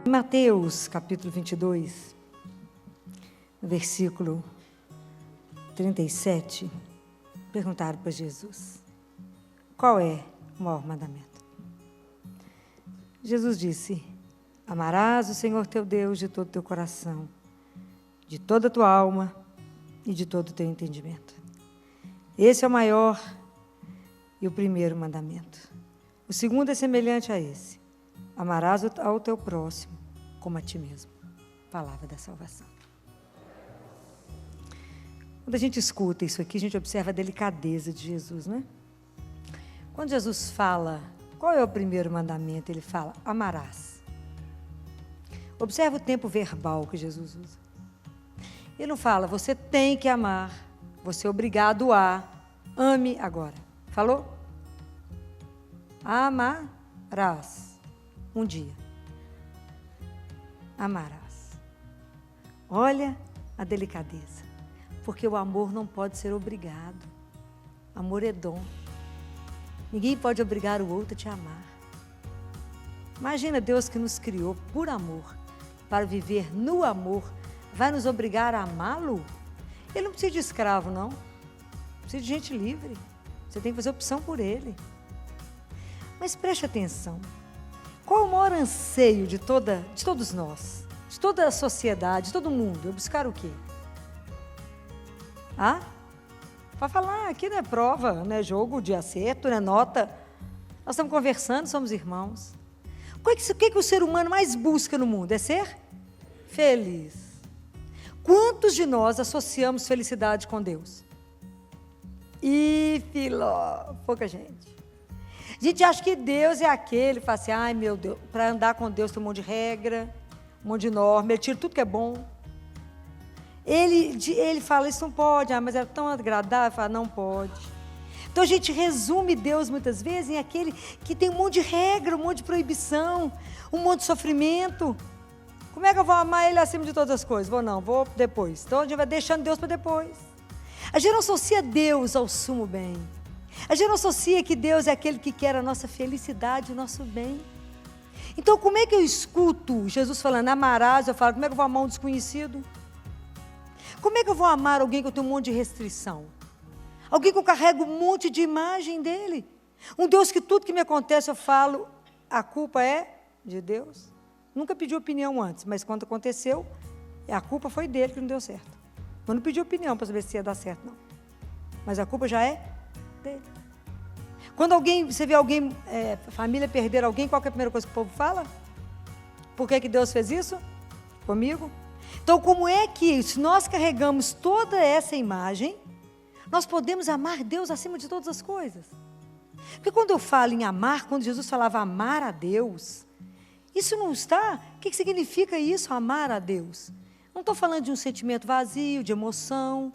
Em Mateus, capítulo 22, no versículo 37, perguntaram para Jesus: qual é o maior mandamento? Jesus disse: amarás o Senhor teu Deus de todo o teu coração, de toda a tua alma e de todo o teu entendimento. Esse é o maior e o primeiro mandamento. O segundo é semelhante a esse: amarás ao teu próximo como a ti mesmo. Palavra da salvação. Quando a gente escuta isso aqui, a gente observa a delicadeza de Jesus, não é? Quando Jesus fala, qual é o primeiro mandamento? Ele fala: amarás. Observa o tempo verbal que Jesus usa. Ele não fala: você tem que amar, você é obrigado a, ame agora. Falou? Amarás. Um dia. Amarás. Olha a delicadeza. Porque o amor não pode ser obrigado. Amor é dom. Ninguém pode obrigar o outro a te amar. Imagina Deus que nos criou por amor, para viver no amor, vai nos obrigar a amá-lo? Ele não precisa de escravo, não. Precisa de gente livre. Você tem que fazer opção por ele. Mas preste atenção. Qual é o maior anseio de todos nós, de toda a sociedade, de todo mundo? É buscar o quê? Para falar, aqui não é prova, não é jogo de acerto, não é nota. Nós estamos conversando, somos irmãos. O que o ser humano mais busca no mundo? É ser feliz. Quantos de nós associamos felicidade com Deus? Pouca gente. A gente acha que Deus é aquele, fala assim: ai meu Deus, para andar com Deus tem um monte de regra, um monte de norma, ele tira tudo que é bom. Ele fala: isso não pode, mas é tão agradável, fala: não pode. Então a gente resume Deus muitas vezes em aquele que tem um monte de regra, um monte de proibição, um monte de sofrimento. Como é que eu vou amar ele acima de todas as coisas? Vou depois. Então a gente vai deixando Deus para depois. A gente não associa Deus ao sumo bem. A gente não associa que Deus é aquele que quer a nossa felicidade, o nosso bem. Então, como é que eu escuto Jesus falando amarás? Eu falo: como é que eu vou amar um desconhecido? Como é que eu vou amar alguém que eu tenho um monte de restrição? Alguém que eu carrego um monte de imagem dele? Um Deus que tudo que me acontece eu falo, a culpa é de Deus? Nunca pedi opinião antes, mas quando aconteceu, a culpa foi dele que não deu certo. Eu não pedi opinião para saber se ia dar certo, não. Mas a culpa já é dele. Quando você vê alguém, família perder alguém, qual que é a primeira coisa que o povo fala? Por que Deus fez isso comigo? Então, como é que, se nós carregamos toda essa imagem, nós podemos amar Deus acima de todas as coisas? Porque quando eu falo em amar, quando Jesus falava amar a Deus, isso não está... O que significa isso, amar a Deus? Não estou falando de um sentimento vazio, de emoção,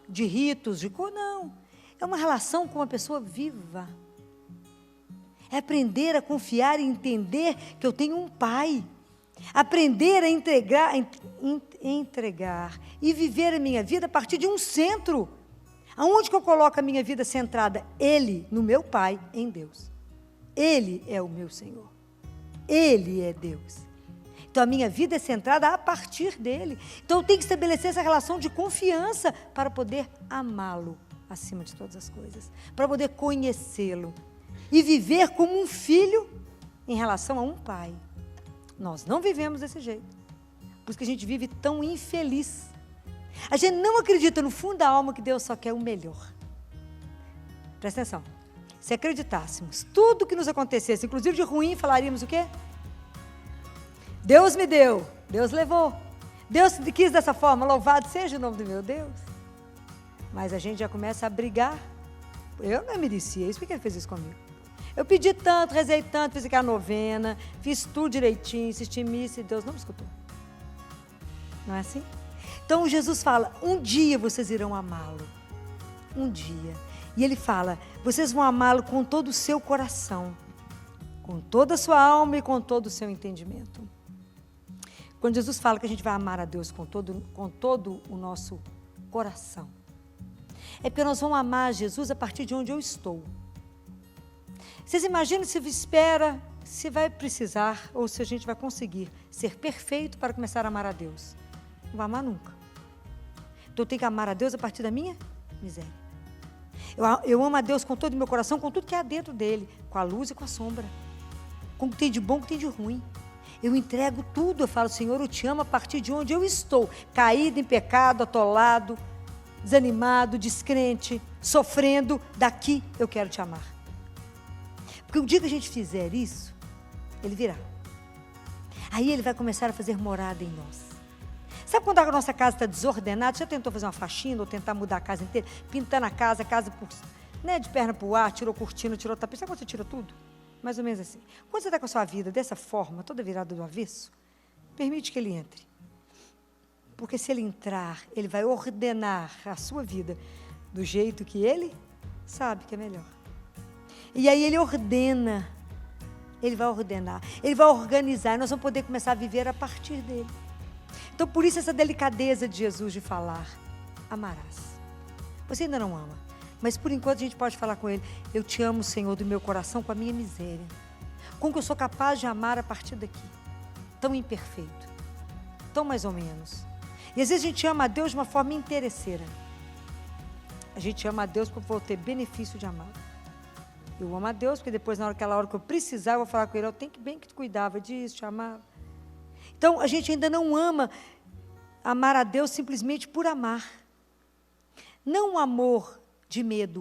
de ritos, de cor, não. É uma relação com uma pessoa viva. É aprender a confiar e entender que eu tenho um Pai. Aprender a entregar e viver a minha vida a partir de um centro. Aonde que eu coloco a minha vida centrada? Ele, no meu Pai, em Deus. Ele é o meu Senhor. Ele é Deus. Então a minha vida é centrada a partir dele. Então eu tenho que estabelecer essa relação de confiança para poder amá-lo acima de todas as coisas. Para poder conhecê-lo. E viver como um filho em relação a um pai. Nós não vivemos desse jeito. Por isso que a gente vive tão infeliz. A gente não acredita no fundo da alma que Deus só quer o melhor. Presta atenção. Se acreditássemos tudo que nos acontecesse, inclusive de ruim, falaríamos o quê? Deus me deu, Deus levou. Deus quis dessa forma, louvado seja o nome do meu Deus. Mas a gente já começa a brigar. Eu não merecia isso, por que ele fez isso comigo? Eu pedi tanto, rezei tanto, fiz aquela novena, fiz tudo direitinho, insisti missa e Deus não me escutou. Não é assim? Então Jesus fala: um dia vocês irão amá-lo. Um dia. E ele fala: vocês vão amá-lo com todo o seu coração, com toda a sua alma e com todo o seu entendimento. Quando Jesus fala que a gente vai amar a Deus com todo o nosso coração, é porque nós vamos amar Jesus a partir de onde eu estou. Vocês imaginam se se vai precisar ou se a gente vai conseguir ser perfeito para começar a amar a Deus. Não vai amar nunca. Então eu tenho que amar a Deus a partir da minha miséria. Eu amo a Deus com todo o meu coração, com tudo que há dentro dele, com a luz e com a sombra, com o que tem de bom, com o que tem de ruim. Eu entrego tudo, eu falo, Senhor, eu te amo a partir de onde eu estou, caído em pecado, atolado, desanimado, descrente, sofrendo, daqui eu quero te amar. Porque o dia que a gente fizer isso, ele virá. Aí ele vai começar a fazer morada em nós. Sabe quando a nossa casa está desordenada? Já tentou fazer uma faxina ou tentar mudar a casa inteira? Pintando a casa por, né, de perna para o ar, tirou cortina, tirou tapete. Sabe quando você tira tudo? Mais ou menos assim. Quando você está com a sua vida dessa forma, toda virada do avesso, permite que ele entre. Porque se ele entrar, ele vai ordenar a sua vida do jeito que ele sabe que é melhor. E aí ele ordena, ele vai ordenar, ele vai organizar, e nós vamos poder começar a viver a partir dele. Então, por isso essa delicadeza de Jesus de falar, amarás. Você ainda não ama, mas por enquanto a gente pode falar com ele, eu te amo, Senhor, do meu coração, com a minha miséria, com o que eu sou capaz de amar a partir daqui, tão imperfeito, tão mais ou menos. E às vezes a gente ama a Deus de uma forma interesseira. A gente ama a Deus porque eu vou ter benefício de amar. Eu amo a Deus porque depois, naquela hora que eu precisar, eu vou falar com ele, eu tenho que bem que tu cuidava disso, te amava. Então, a gente ainda não ama amar a Deus simplesmente por amar. Não um amor de medo,